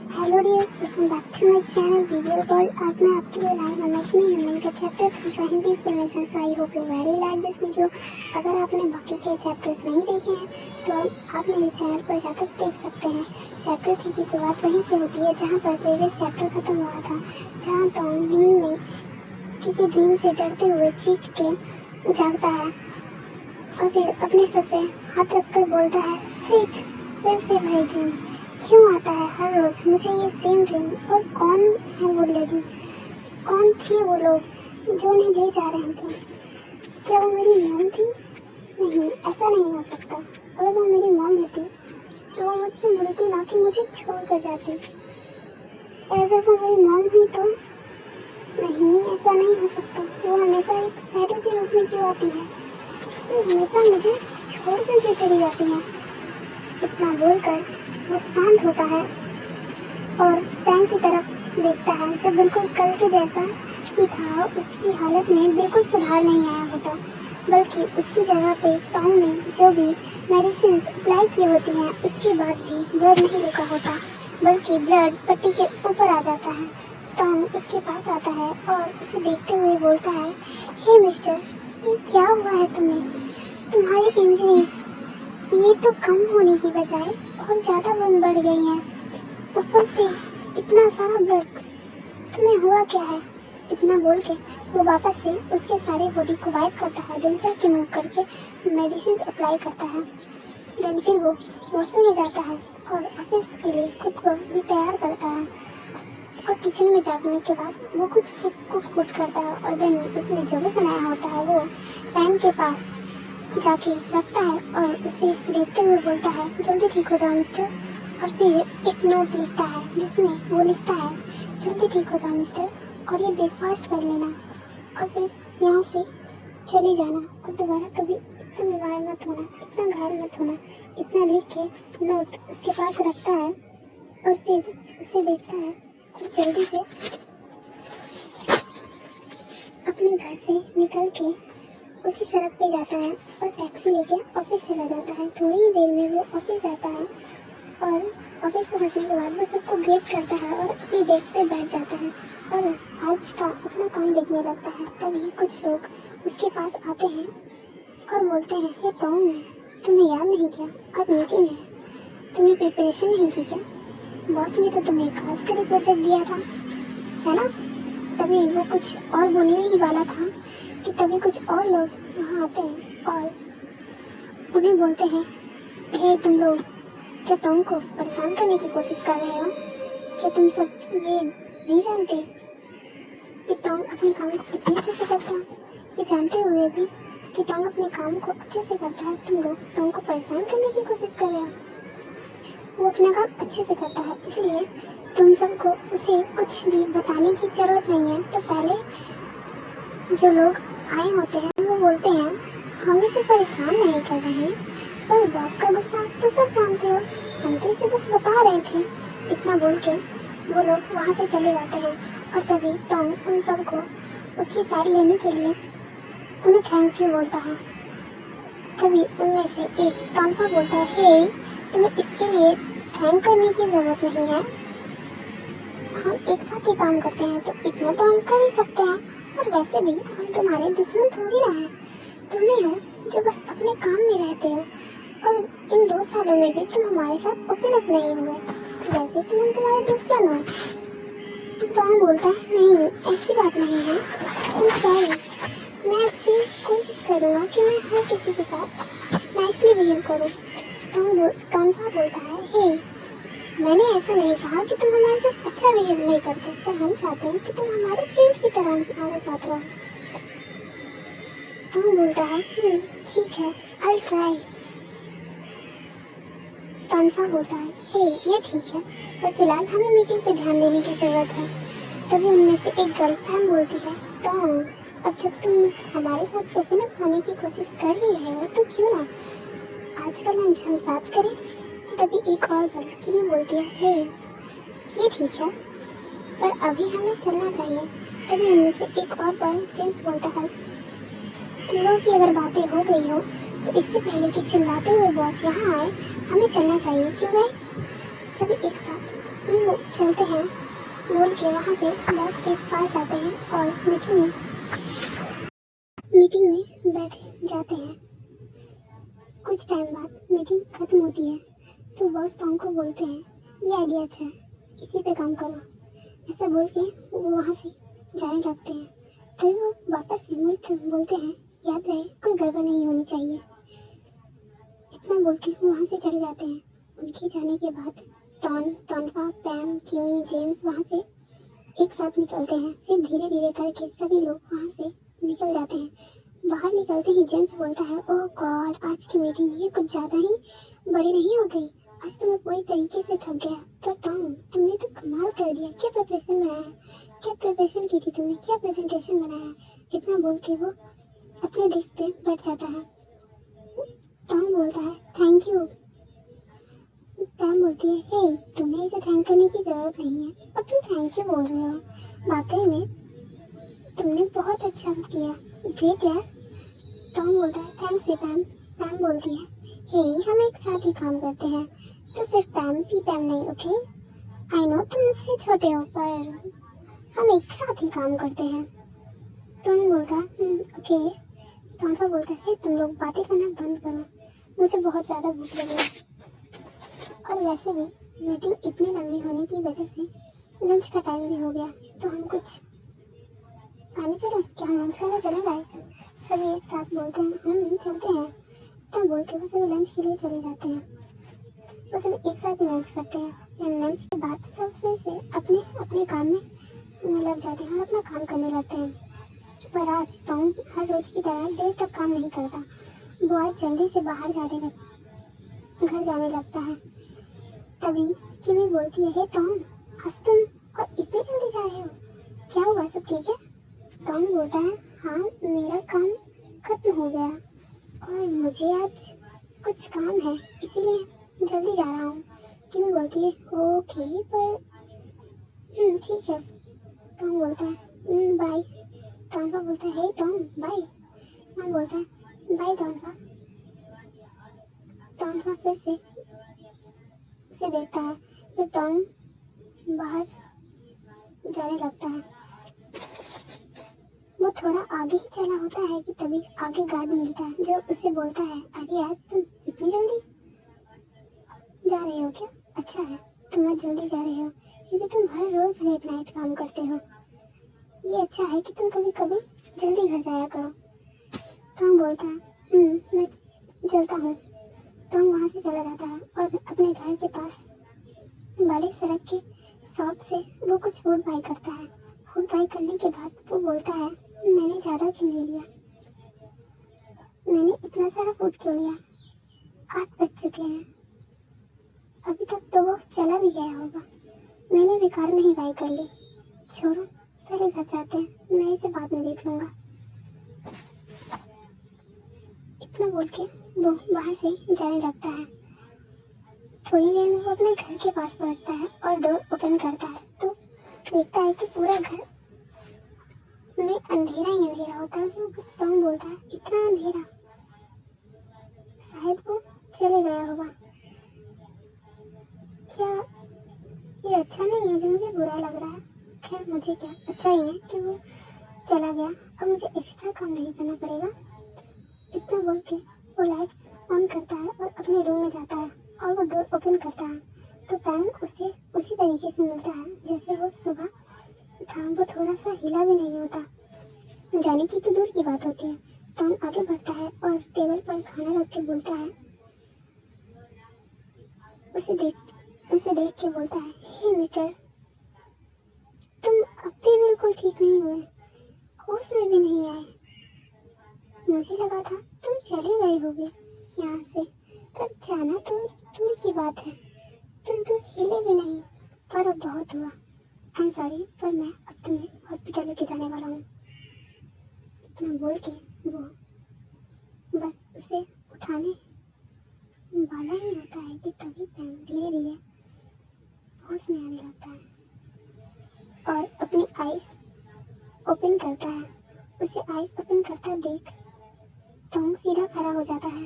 Hello dears, welcome back to my channel video world. आज मैं आपके लिए लाया हूँ मैथ में ह्यूमन का चैप्टर 3 का Hindi explanation. So I hope you very like this video. अगर आपने बाकी के चैप्टर्स नहीं देखे हैं तो आप मेरे चैनल पर जाकर देख सकते हैं। चैप्टर 3 की शुरुआत वहीं से होती है जहाँ पर प्रीवियस चैप्टर खत्म हुआ था, जहाँ टॉम नींद में किसी ड्रीम से डरते हुए चीख के जागता है और फिर अपने सर पे हाथ रखकर बोलता है, सिट, फिर से वही ड्रीम क्यों आता है हर रोज मुझे ये सेम ड्रीम। और कौन है वो लेडी, कौन थे वो लोग जो उन्हें ले जा रहे थे? क्या वो मेरी मॉम थी? नहीं, ऐसा नहीं हो सकता। अगर वो मेरी मॉम होती तो वो मुझसे मिलती, ना कि मुझे छोड़ कर जाती। और अगर वो मेरी मॉम हुई तो नहीं, ऐसा नहीं हो सकता। वो हमेशा एक शैडो के रूप में क्यों आती है? वो हमेशा मुझे छोड़ कर क्यों चली जाती है? इतना बोलकर वो शांत होता है और बैंक की तरफ देखता है जो बिल्कुल कल के जैसा ही था। उसकी हालत में बिल्कुल सुधार नहीं आया होता, बल्कि उसकी जगह पे टॉम ने जो भी मेडिसिन अप्लाई की होती हैं उसके बाद भी ब्लड नहीं रुका होता, बल्कि ब्लड पट्टी के ऊपर आ जाता है। टॉम उसके पास आता है और उसे देखते हुए बोलता है, हे मिस्टर, ये क्या हुआ है तुम्हें? तुम्हारी इंजरीज ये तो कम होने की बजाय और ज़्यादा बढ़ गई है। ऊपर से इतना सारा ब्लड, तुम्हें हुआ क्या है? इतना बोल के वो वापस से उसके सारे बॉडी को वाइप करता है, देन शर्ट रिमूव करके मेडिसिन अप्लाई करता है। देन फिर वो वॉशरूम में जाता है और ऑफिस के लिए खुद को भी तैयार करता है। और किचन में जाने के बाद वो कुछ कुक करता है और देन उसने जो भी बनाया होता है वो पैन के पास जाके रखता है और उसे देखते हुए बोलता है, जल्दी ठीक हो जाओ मिस्टर। और फिर एक नोट लिखता है जिसमें वो लिखता है, जल्दी ठीक हो जाओ मिस्टर और ये ब्रेकफास्ट कर लेना और फिर यहाँ से चली जाना और दोबारा कभी इतना बीमार मत होना, इतना घायल मत होना। इतना लिख के नोट उसके पास रखता है और फिर उसे देखता है और जल्दी से अपने घर से निकल के उसी सड़क पे जाता है और टैक्सी लेके ऑफिस चला जाता है। थोड़ी ही देर में वो ऑफिस आता है और ऑफिस पहुंचने के बाद वो सबको ग्रेट करता है और अपनी डेस्क पे बैठ जाता है और आज का अपना काम देखने लगता है। तभी कुछ लोग उसके पास आते हैं और बोलते हैं, हे टॉम, तुम्हें याद नहीं क्या आज मीटिंग है? तुमने प्रिपरेशन नहीं की क्या? बॉस ने तो तुम्हें खास कर प्रोजेक्ट दिया था, है ना? तभी वो कुछ और बोलने ही वाला था कि तभी कुछ और लोग वहाँ आते हैं और उन्हें बोलते हैं, हे तुम लोग, क्या टॉम को परेशान करने की कोशिश कर रहे हो? क्या तुम सब ये नहीं जानते कि टॉम अपने काम को कितने अच्छे से करता है? ये जानते हुए भी कि टॉम अपने काम को अच्छे से करता है, तुम लोग टॉम को परेशान करने की कोशिश कर रहे हो? वो अपना काम अच्छे से करता है, इसलिए तुम सबको उसे कुछ भी बताने की जरूरत नहीं है। तो पहले जो लोग आए होते हैं वो बोलते हैं, हम इसे परेशान नहीं कर रहे हैं, पर बॉस का गुस्सा तो सब जानते हो, हम तो इसे बस बता रहे थे। इतना बोल के वो लोग वहाँ से चले जाते हैं और तभी टॉम उन सबको उसकी साइड लेने के लिए उन्हें थैंक यू बोलता है। तभी उनमें से एक टॉनफा बोलता है, हे, तुम्हें इसके लिए थैंक करने की जरूरत नहीं है, हम एक साथ ही काम करते हैं तो इतना तो हम कर ही सकते हैं। और वैसे भी हम तुम्हारे दुश्मन थोड़ी ना हैं, तुम ही हो जो बस अपने काम में रहते हो। और इन 2 सालों में भी तुम हमारे साथ ओपन अप नहीं हुए, जैसे कि हम तुम्हारे दुश्मन हो। तो हम बोलता है, नहीं, ऐसी बात नहीं है, तुम सॉरी, मैं आपसे कोशिश करूँगा कि मैं हर किसी के साथ नाइसली बिहेव करूँ। टॉनफा बोलता है, हे, मैंने ऐसा नहीं कहा कि तुम हमारे साथ अच्छा बिहेव नहीं करते, पर हम चाहते हैं कि तुम हमारे फ्रेंड्स की तरह हमारे साथ रहो। टॉम बोलता है, ठीक है, आई ट्राई। टॉनफा बोलता है, हे, ये ठीक है, पर फिलहाल हमें मीटिंग पे ध्यान देने की जरूरत है। तभी उनमें से एक गर्ल फैन बोलती है, टॉम, अब जब तुम हमारे साथ ओपन अप होने की कोशिश कर ही रहे हो तो क्यों ना आज का लंच हम साथ करें? तभी एक और लड़की भी बोलती है, हे, ये ठीक है, पर अभी हमें चलना चाहिए। तभी इनमें से एक और बॉय जेम्स बोलता है, तुम लोगों की अगर बातें हो गई हो तो इससे पहले कि चिल्लाते हुए बॉस यहाँ आए, हमें चलना चाहिए, क्यों गाइस? सभी एक साथ चलते हैं बोल के वहाँ से बॉस के पास जाते हैं और मीटिंग में बैठ जाते हैं। कुछ टाइम बाद मीटिंग खत्म होती है तो बॉस टॉम को बोलते हैं ये आइडिया अच्छा है, इसी पे काम करो। ऐसा बोल के वो वहाँ से जाने लगते हैं। तभी वो वापस से मुड़ कर बोलते हैं याद रहे कोई गड़बड़ नहीं होनी चाहिए। इतना बोल के वो वहाँ से चले जाते हैं। उनके जाने के बाद टॉनफा, पैम, जिमी, जेम्स वहाँ से एक साथ निकलते हैं। फिर धीरे धीरे करके सभी लोग वहाँ से निकल जाते हैं। बाहर निकलते ही जेम्स बोलता है ओह गॉड, आज की मीटिंग ये कुछ ज़्यादा ही बड़ी नहीं हो गई? आज तो मैं पूरी तरीके से थक गया। पर तुमने तो कमाल कर दिया। क्या प्रिपरेशन बनाया है? क्या प्रिपरेशन की थी तुमने? क्या प्रेजेंटेशन बनाया है? इतना बोल के वो अपने डेस्क पे बैठ जाता है। टॉम बोलता है थैंक यू। पैम बोलती है हे, तुम्हें इसे थैंक करने की जरूरत नहीं है और तुम थैंक यू बोल रहे हो। वाकई में तुमने बहुत अच्छा किया, ग्रेट यार। टॉम बोलता है थैंक्स भी पैम। पैम बोलती है हे, हम एक साथ ही काम करते हैं तो सिर्फ पैम नहीं, ओके? आई नो तुम मुझसे छोटे हो पर हम एक साथ ही काम करते हैं। टॉम बोलता है ओके। टॉम बोलता है तुम लोग बातें करना बंद करो, मुझे बहुत ज़्यादा भूख लगी है और वैसे भी मीटिंग इतनी लंबी होने की वजह से लंच का टाइम भी हो गया, तो हम कुछ खाने चले? क्या हम लंच खाने चले गाइस? सभी एक साथ बोलते हैं चलते हैं। इतना बोल के वो सभी लंच के लिए चले जाते हैं। वो सभी एक साथ ही लंच करते हैं। लंच के बाद सब फिर से अपने अपने काम में लग जाते हैं और अपना काम करने लगते हैं। पर आज टॉम हर रोज की तरह देर तक काम नहीं करता। वो आज जल्दी से घर जाने लगता है। तभी किमी बोलती है हे टॉम, आज तुम और इतनी जल्दी जा रहे हो, क्या हुआ? सब ठीक है? टॉम बोलता है हाँ, मेरा काम खत्म हो गया और मुझे आज कुछ काम है, इसीलिए जल्दी जा रहा हूँ। किमी बोलती है ओके पर ठीक है। टॉम बोलता है बाय। टॉनफा बोलता है हे टॉम बाय। टॉम बोलता है बाय टॉनफा। टॉनफा फिर से उसे देखता है। फिर टॉम बाहर जाने लगता है। वो थोड़ा आगे ही चला होता है कि तभी आगे गार्ड मिलता है जो उसे बोलता है अरे आज तुम इतनी जल्दी जा रहे हो क्या? अच्छा है तुम आज जल्दी जा रहे हो क्योंकि तुम हर रोज लेट नाइट काम करते हो। ये अच्छा है कि तुम कभी कभी जल्दी घर जाया करो। टॉम बोलता है मैं चलता हूँ। टॉम वहाँ से चला जाता है और अपने घर के पास वाले सड़क के शॉप से वो कुछ फूड बाई करता है। फूड बाई करने के बाद वो बोलता है मैंने ज़्यादा क्यों ले लिया? मैंने इतना सारा फूड क्यों लिया? 8 बज चुके हैं, अभी तक तो वो चला भी गया होगा। मैंने बेकार में ही बाई कर ली। छोड़ो, पहले घर जाते हैं, मैं इसे बाद में देख लूँगा। इतना बोल के वो वहाँ से जाने लगता है। थोड़ी देर में वो अपने घर के पास पहुँचता है और डोर ओपन करता है तो देखता है कि पूरा घर में अंधेरा ही अंधेरा होता है। टॉम बोलता है इतना अंधेरा, शायद वो चले गया होगा। क्या ये अच्छा नहीं है जो मुझे बुरा लग रहा है? खैर मुझे क्या, अच्छा ही है कि वो चला गया, अब मुझे एक्स्ट्रा काम नहीं करना पड़ेगा। इतना बोल के वो लाइट्स ऑन करता है और अपने रूम में जाता है और वो डोर ओपन करता है तो पैम उसे उसी तरीके से मिलता है जैसे वो सुबह था। वो थोड़ा सा हिला भी नहीं होता। जाने की तो दूर की बात होती है। टॉम आगे बढ़ता है और टेबल पर खाना रख के बोलता है उसे देख के बोलता है हे मिस्टर, तुम अब भी बिल्कुल ठीक नहीं हुए, होश में भी नहीं आए। मुझे लगा था तुम चले गए होगे यहाँ से, पर जाना तो दूर की बात है, तुम तो हिले भी नहीं। पर अब बहुत हुआ, आई एम सॉरी, पर मैं अब तुम्हें हॉस्पिटल लेके जाने वाला हूँ। इतना बोल के वो बस उसे उठाने वाला ही होता है कि तभी पैम धीरे धीरे होश में आने लगता है और अपनी आईज ओपन करता है। उसे आईज ओपन करता देख टॉम सीधा खड़ा हो जाता है।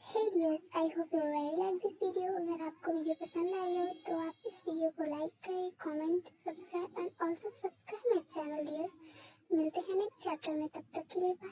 हे Yes, I hope you really like this video. अगर आपको वीडियो पसंद आई हो तो आप इस वीडियो को लाइक करें, comment, subscribe and also subscribe my channel dears. मिलते हैं नेक्स्ट चैप्टर में, तब तक के लिए बाय।